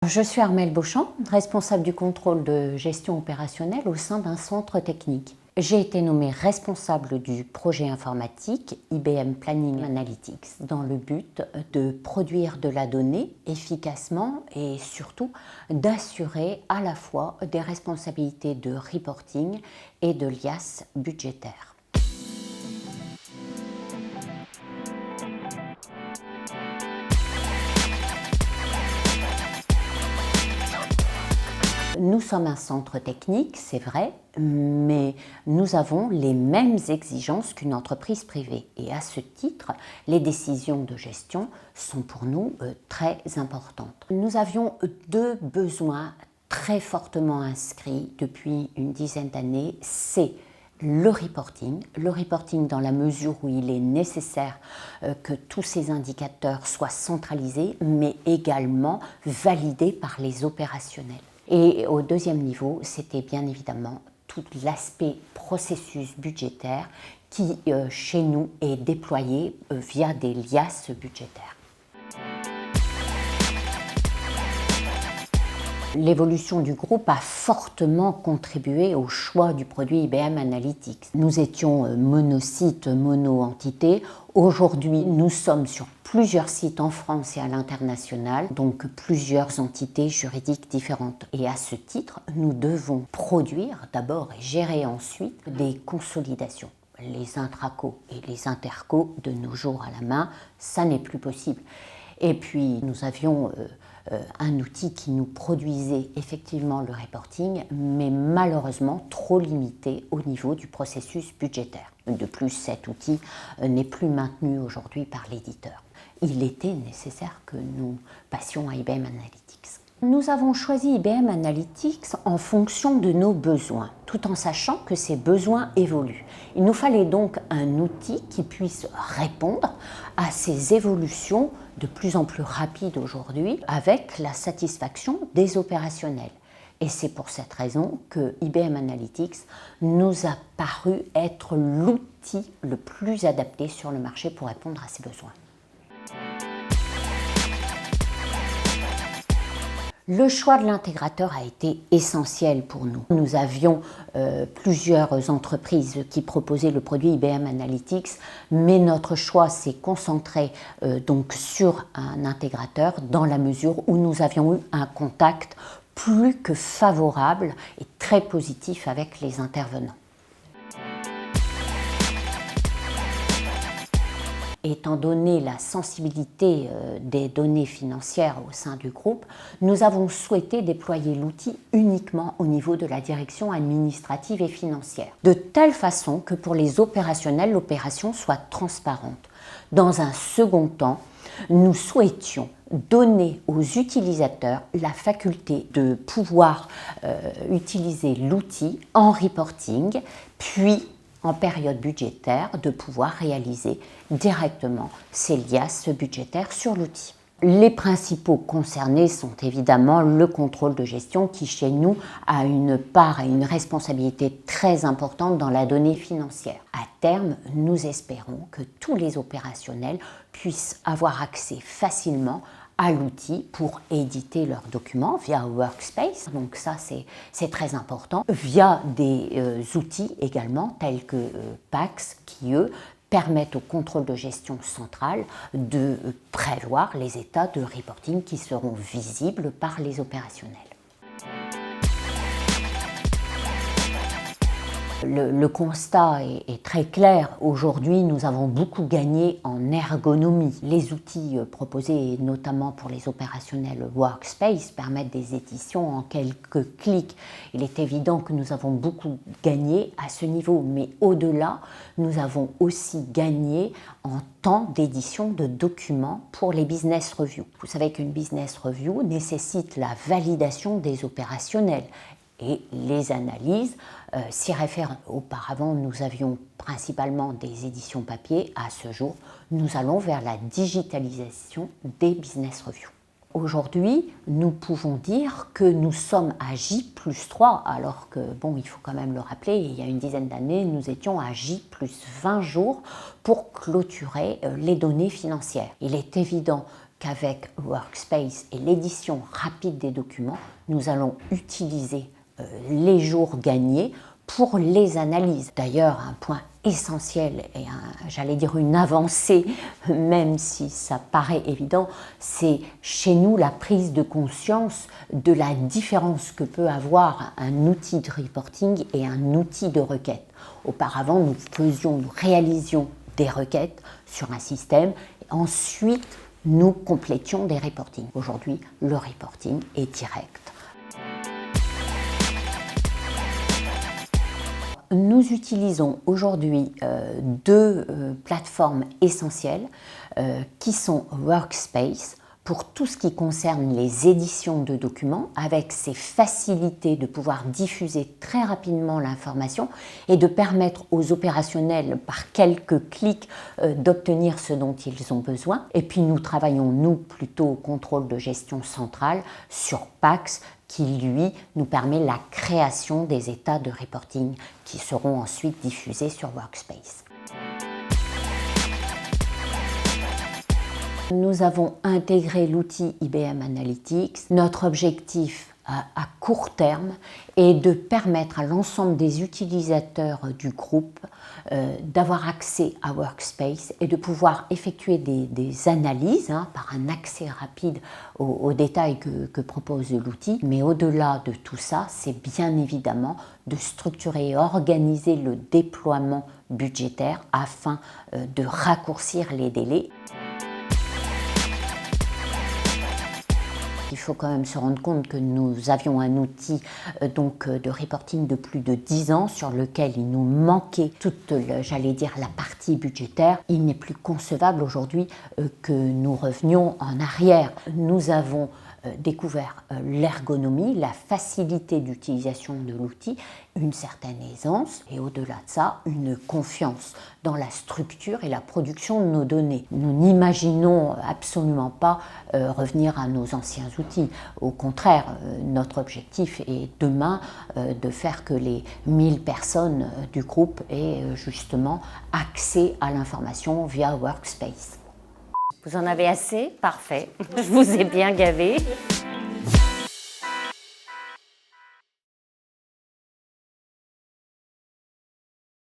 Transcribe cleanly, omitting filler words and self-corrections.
Je suis Armelle Beauchamp, responsable du contrôle de gestion opérationnelle au sein d'un centre technique. J'ai été nommée responsable du projet informatique IBM Planning Analytics dans le but de produire de la donnée efficacement et surtout d'assurer à la fois des responsabilités de reporting et de liasse budgétaire. Nous sommes un centre technique, c'est vrai, mais nous avons les mêmes exigences qu'une entreprise privée. Et à ce titre, les décisions de gestion sont pour nous très importantes. Nous avions deux besoins très fortement inscrits depuis une dizaine d'années. C'est le reporting dans la mesure où il est nécessaire que tous ces indicateurs soient centralisés, mais également validés par les opérationnels. Et au deuxième niveau, c'était bien évidemment tout l'aspect processus budgétaire qui, chez nous, est déployé via des liasses budgétaires. L'évolution du groupe a fortement contribué au choix du produit IBM Analytics. Nous étions monosite, mono-entité. Aujourd'hui, nous sommes sur plusieurs sites en France et à l'international, donc plusieurs entités juridiques différentes. Et à ce titre, nous devons produire d'abord et gérer ensuite des consolidations. Les intracos et les intercos de nos jours à la main, ça n'est plus possible. Et puis, nous avions un outil qui nous produisait effectivement le reporting, mais malheureusement trop limité au niveau du processus budgétaire. De plus, cet outil n'est plus maintenu aujourd'hui par l'éditeur. Il était nécessaire que nous passions à IBM Analytics. Nous avons choisi IBM Analytics en fonction de nos besoins, tout en sachant que ces besoins évoluent. Il nous fallait donc un outil qui puisse répondre à ces évolutions de plus en plus rapides aujourd'hui, avec la satisfaction des opérationnels. Et c'est pour cette raison que IBM Analytics nous a paru être l'outil le plus adapté sur le marché pour répondre à ces besoins. Le choix de l'intégrateur a été essentiel pour nous. Nous avions plusieurs entreprises qui proposaient le produit IBM Analytics, mais notre choix s'est concentré donc sur un intégrateur dans la mesure où nous avions eu un contact plus que favorable et très positif avec les intervenants. Étant donné la sensibilité des données financières au sein du groupe, nous avons souhaité déployer l'outil uniquement au niveau de la direction administrative et financière, de telle façon que pour les opérationnels, l'opération soit transparente. Dans un second temps, nous souhaitions donner aux utilisateurs la faculté de pouvoir utiliser l'outil en reporting, puis en période budgétaire, de pouvoir réaliser directement ces liasses budgétaires sur l'outil. Les principaux concernés sont évidemment le contrôle de gestion qui, chez nous, a une part et une responsabilité très importante dans la donnée financière. À terme, nous espérons que tous les opérationnels puissent avoir accès facilement à l'outil pour éditer leurs documents via Workspace, donc ça c'est très important, via des outils également tels que PAX qui eux permettent au contrôle de gestion central de prévoir les états de reporting qui seront visibles par les opérationnels. Le constat est très clair. Aujourd'hui, nous avons beaucoup gagné en ergonomie. Les outils proposés, notamment pour les opérationnels Workspace, permettent des éditions en quelques clics. Il est évident que nous avons beaucoup gagné à ce niveau, mais au-delà, nous avons aussi gagné en temps d'édition de documents pour les business reviews. Vous savez qu'une business review nécessite la validation des opérationnels. Et les analyses s'y réfèrent. Auparavant, nous avions principalement des éditions papier. À ce jour, nous allons vers la digitalisation des business reviews. Aujourd'hui, nous pouvons dire que nous sommes à J+3, alors que, bon, il faut quand même le rappeler, il y a une dizaine d'années, nous étions à J+20 jours pour clôturer les données financières. Il est évident qu'avec Workspace et l'édition rapide des documents, nous allons utiliser les jours gagnés pour les analyses. D'ailleurs, un point essentiel et j'allais dire une avancée, même si ça paraît évident, c'est chez nous la prise de conscience de la différence que peut avoir un outil de reporting et un outil de requête. Auparavant, nous réalisions des requêtes sur un système et ensuite nous complétions des reportings. Aujourd'hui, le reporting est direct. Nous utilisons aujourd'hui deux plateformes essentielles qui sont Workspace pour tout ce qui concerne les éditions de documents avec ses facilités de pouvoir diffuser très rapidement l'information et de permettre aux opérationnels par quelques clics d'obtenir ce dont ils ont besoin. Et puis nous travaillons nous plutôt au contrôle de gestion centrale sur PAX qui lui nous permet la création des états de reporting qui seront ensuite diffusés sur Workspace. Nous avons intégré l'outil IBM Analytics. Notre objectif à court terme est de permettre à l'ensemble des utilisateurs du groupe d'avoir accès à Workspace et de pouvoir effectuer des analyses par un accès rapide aux détails que propose l'outil. Mais au-delà de tout ça, c'est bien évidemment de structurer et organiser le déploiement budgétaire afin de raccourcir les délais. Il faut quand même se rendre compte que nous avions un outil de reporting de plus de 10 ans sur lequel il nous manquait toute, j'allais dire, la partie budgétaire. Il n'est plus concevable aujourd'hui que nous revenions en arrière. Nous avons découvert l'ergonomie, la facilité d'utilisation de l'outil, une certaine aisance et au-delà de ça, une confiance dans la structure et la production de nos données. Nous n'imaginons absolument pas revenir à nos anciens outils. Au contraire, notre objectif est demain de faire que les 1000 personnes du groupe aient justement accès à l'information via Workspace. Vous en avez assez? Parfait. Je vous ai bien gavé.